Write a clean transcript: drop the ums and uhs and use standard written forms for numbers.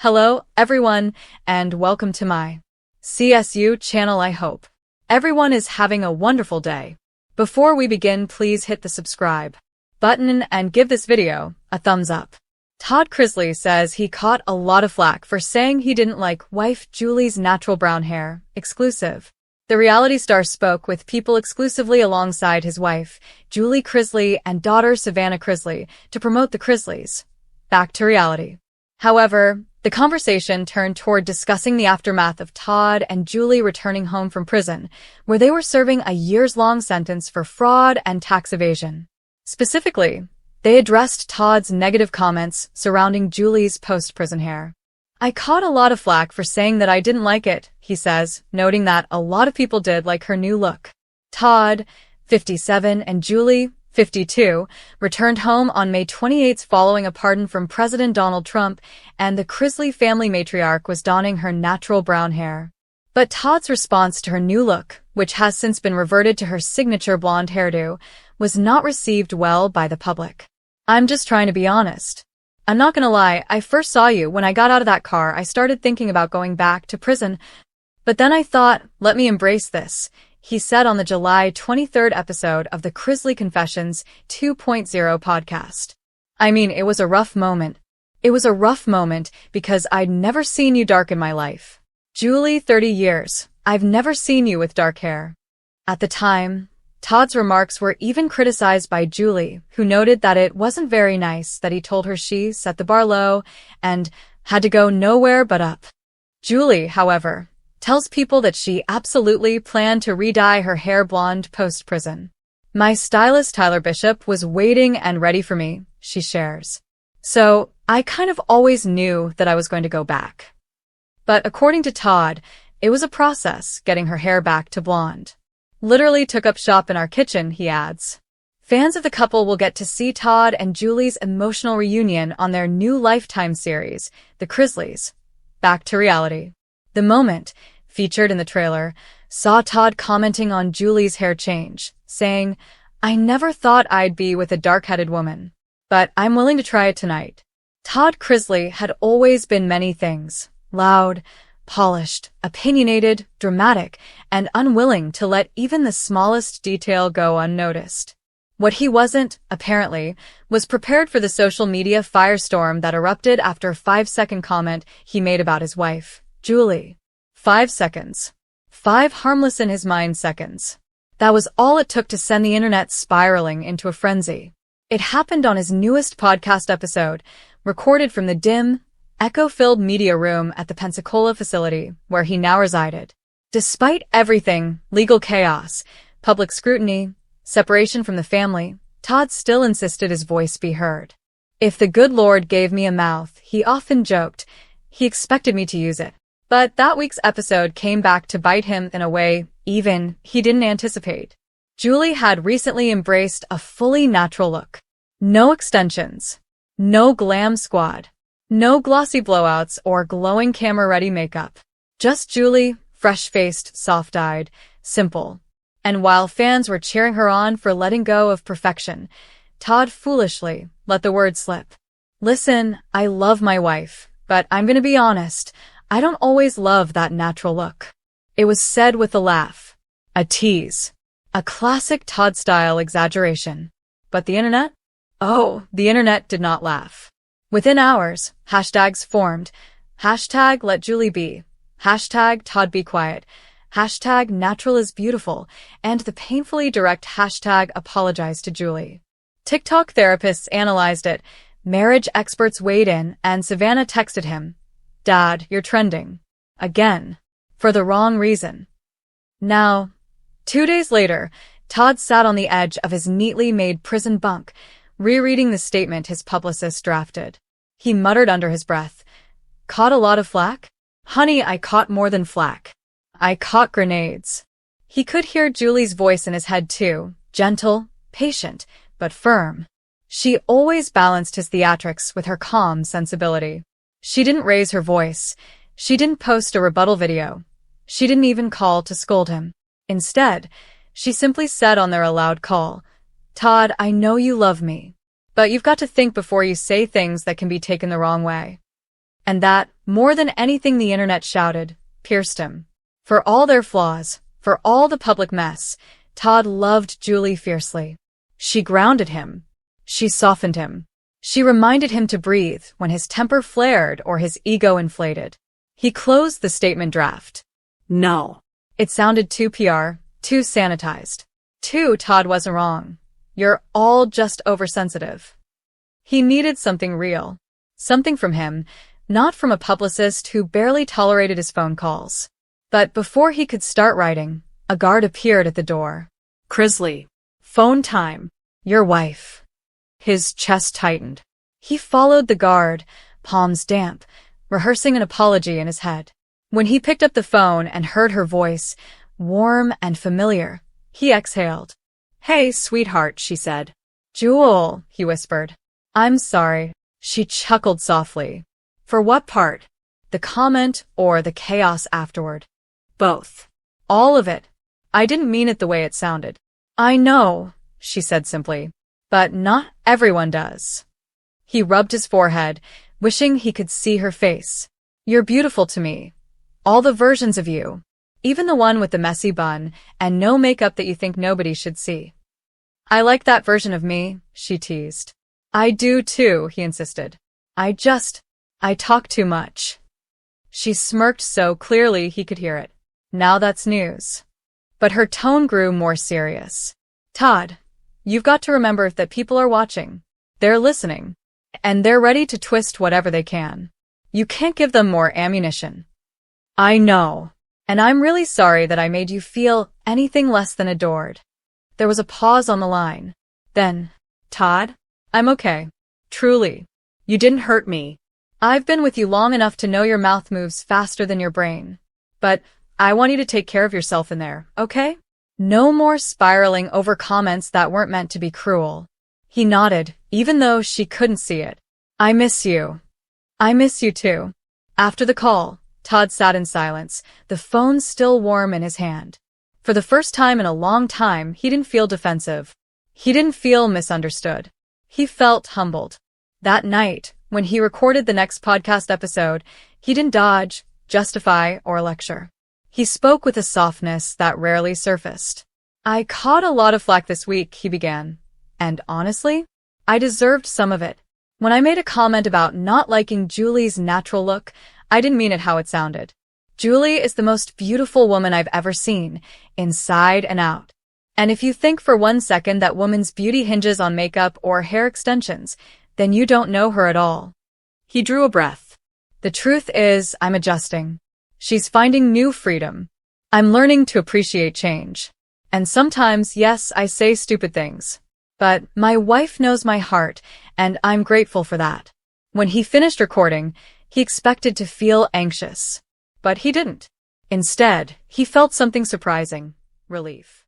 Hello, everyone, and welcome to my CSU channel. I hope everyone is having a wonderful day. Before we begin, please hit the subscribe button and give this video a thumbs up. Todd Chrisley says he caught a lot of flack for saying he didn't like wife Julie's natural brown hair. Exclusive. The reality star spoke with people exclusively alongside his wife, Julie Chrisley, and daughter Savannah Chrisley to promote the Chrisleys back to reality. However, the conversation turned toward discussing the aftermath of Todd and Julie returning home from prison, where they were serving a years-long sentence for fraud and tax evasion. Specifically, they addressed Todd's negative comments surrounding Julie's post-prison hair. "I caught a lot of flack for saying that I didn't like it," he says, noting that a lot of people did like her new look. Todd, 57, and Julie, 52, returned home on May 28 following a pardon from President Donald Trump, and the Chrisley family matriarch was donning her natural brown hair. But Todd's response to her new look, which has since been reverted to her signature blonde hairdo, was not received well by the public. "I'm just trying to be honest. I'm not gonna lie, I first saw you when I got out of that car. I started thinking about going back to prison, but then I thought, let me embrace this," he said on the July 23 episode of the Chrisley Confessions 2.0 podcast. "I mean, it was a rough moment. It was a rough moment because I'd never seen you dark in my life. Julie, 30 years. I've never seen you with dark hair." At the time, Todd's remarks were even criticized by Julie, who noted that it wasn't very nice that he told her she set the bar low and had to go nowhere but up. Julie, however, tells people that she absolutely planned to re-dye her hair blonde post-prison. "My stylist Tyler Bishop was waiting and ready for me," she shares. "So, I kind of always knew that I was going to go back." But according to Todd, it was a process getting her hair back to blonde. "Literally took up shop in our kitchen," he adds. Fans of the couple will get to see Todd and Julie's emotional reunion on their new Lifetime series, The Chrisleys Back to Reality. The moment, featured in the trailer, saw Todd commenting on Julie's hair change, saying, "I never thought I'd be with a dark-headed woman, but I'm willing to try it tonight." Todd Chrisley had always been many things: loud, polished, opinionated, dramatic, and unwilling to let even the smallest detail go unnoticed. What he wasn't, apparently, was prepared for the social media firestorm that erupted after a 5-second comment he made about his wife, Julie. 5 seconds. 5 harmless in his mind seconds. That was all it took to send the internet spiraling into a frenzy. It happened on his newest podcast episode, recorded from the dim, echo-filled media room at the Pensacola facility, where he now resided. Despite everything, legal chaos, public scrutiny, separation from the family, Todd still insisted his voice be heard. "If the good Lord gave me a mouth," he often joked, "he expected me to use it." But that week's episode came back to bite him in a way even he didn't anticipate. Julie had recently embraced a fully natural look. No extensions. No glam squad. No glossy blowouts or glowing camera-ready makeup. Just Julie, fresh-faced, soft-eyed, simple. And while fans were cheering her on for letting go of perfection, Todd foolishly let the word slip. "Listen, I love my wife, but I'm gonna be honest, I don't always love that natural look." It was said with a laugh. A tease. A classic Todd-style exaggeration. But the internet? Oh, the internet did not laugh. Within hours, hashtags formed. Hashtag let Julie be. Hashtag Todd be quiet. Hashtag natural is beautiful. And the painfully direct hashtag apologize to Julie. TikTok therapists analyzed it. Marriage experts weighed in, and Savannah texted him, "Dad, you're trending. Again. For the wrong reason." Now, 2 days later, Todd sat on the edge of his neatly made prison bunk, rereading the statement his publicist drafted. He muttered under his breath, "Caught a lot of flack? Honey, I caught more than flack. I caught grenades." He could hear Julie's voice in his head too, gentle, patient, but firm. She always balanced his theatrics with her calm sensibility. She didn't raise her voice. She didn't post a rebuttal video. She didn't even call to scold him. Instead, she simply said on their aloud call, "Todd, I know you love me, but you've got to think before you say things that can be taken the wrong way." And that, more than anything the internet shouted, pierced him. For all their flaws, for all the public mess, Todd loved Julie fiercely. She grounded him. She softened him. She reminded him to breathe when his temper flared or his ego inflated. He closed the statement draft. No. It sounded too PR, too sanitized. Todd wasn't wrong. You're all just oversensitive. He needed something real. Something from him, not from a publicist who barely tolerated his phone calls. But before he could start writing, a guard appeared at the door. Chrisley. Phone time. Your wife. His chest tightened. He followed the guard, palms damp, rehearsing an apology in his head. When he picked up the phone and heard her voice, warm and familiar, he exhaled. Hey, sweetheart, she said. Jewel, he whispered. I'm sorry. She chuckled softly. For what part? The comment or the chaos afterward? Both. All of it. I didn't mean it the way it sounded. I know, she said simply. But not everyone does. He rubbed his forehead, wishing he could see her face. You're beautiful to me. All the versions of you. Even the one with the messy bun and no makeup that you think nobody should see. I like that version of me, she teased. I do too, he insisted. I talk too much. She smirked so clearly he could hear it. Now that's news. But her tone grew more serious. Todd, you've got to remember that people are watching. They're listening. And they're ready to twist whatever they can. You can't give them more ammunition. I know. And I'm really sorry that I made you feel anything less than adored. There was a pause on the line. Then, Todd, I'm okay. Truly. You didn't hurt me. I've been with you long enough to know your mouth moves faster than your brain. But I want you to take care of yourself in there, okay? No more spiraling over comments that weren't meant to be cruel. He nodded, even though she couldn't see it. I miss you. I miss you too. After the call, Todd sat in silence, the phone still warm in his hand. For the first time in a long time, he didn't feel defensive. He didn't feel misunderstood. He felt humbled. That night, when he recorded the next podcast episode, he didn't dodge, justify, or lecture. He spoke with a softness that rarely surfaced. I caught a lot of flack this week, he began. And honestly, I deserved some of it. When I made a comment about not liking Julie's natural look, I didn't mean it how it sounded. Julie is the most beautiful woman I've ever seen, inside and out. And if you think for 1 second that woman's beauty hinges on makeup or hair extensions, then you don't know her at all. He drew a breath. The truth is, I'm adjusting. She's finding new freedom. I'm learning to appreciate change. And sometimes, yes, I say stupid things. But my wife knows my heart, and I'm grateful for that. When he finished recording, he expected to feel anxious. But he didn't. Instead, he felt something surprising: relief.